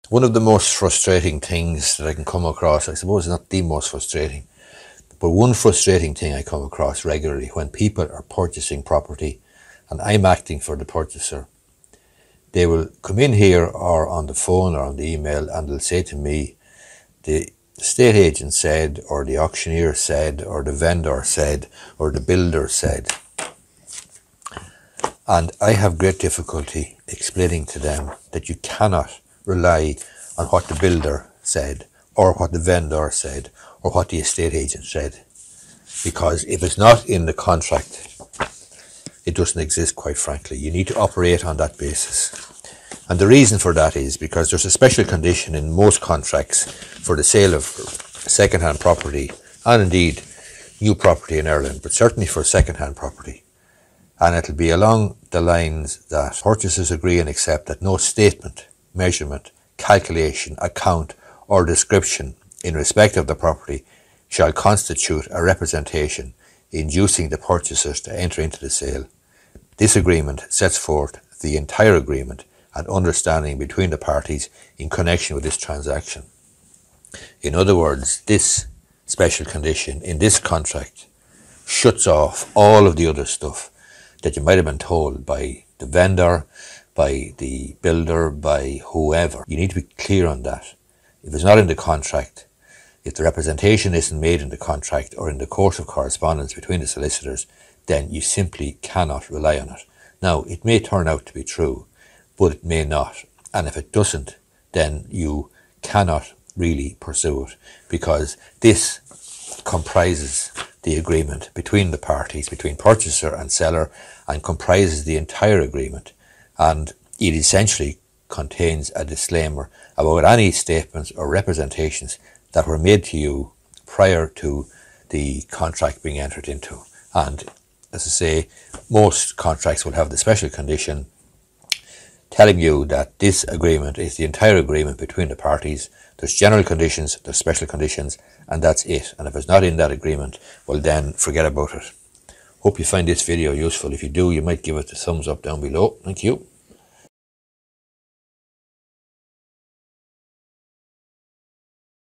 One of the most frustrating things that I can come across, I suppose not the most frustrating, but one frustrating thing I come across regularly when people are purchasing property and I'm acting for the purchaser, they will come in here or on the phone or on the email and they'll say to me, the estate agent said, or the auctioneer said, or the vendor said, or the builder said. And I have great difficulty explaining to them that you cannot rely on what the builder said, or what the vendor said, or what the estate agent said. Because if it's not in the contract, it doesn't exist, quite frankly. You need to operate on that basis. And the reason for that is because there's a special condition in most contracts for the sale of second-hand property, and indeed new property in Ireland, but certainly for second-hand property. And it'll be along the lines that purchasers agree and accept that no statement, measurement, calculation, account or description in respect of the property shall constitute a representation inducing the purchasers to enter into the sale. This agreement sets forth the entire agreement and understanding between the parties in connection with this transaction. In other words, this special condition in this contract shuts off all of the other stuff that you might have been told by the vendor, by the builder, by whoever. You need to be clear on that. If it's not in the contract, if the representation isn't made in the contract or in the course of correspondence between the solicitors, then you simply cannot rely on it. Now, it may turn out to be true, but it may not. And if it doesn't, then you cannot really pursue it, because this comprises the agreement between the parties, between purchaser and seller, and comprises the entire agreement. And it essentially contains a disclaimer about any statements or representations that were made to you prior to the contract being entered into. And as I say, most contracts will have the special condition telling you that this agreement is the entire agreement between the parties. There's general conditions, there's special conditions, and that's it. And if it's not in that agreement, well then forget about it. Hope you find this video useful. If you do, you might give it a thumbs up down below. Thank you.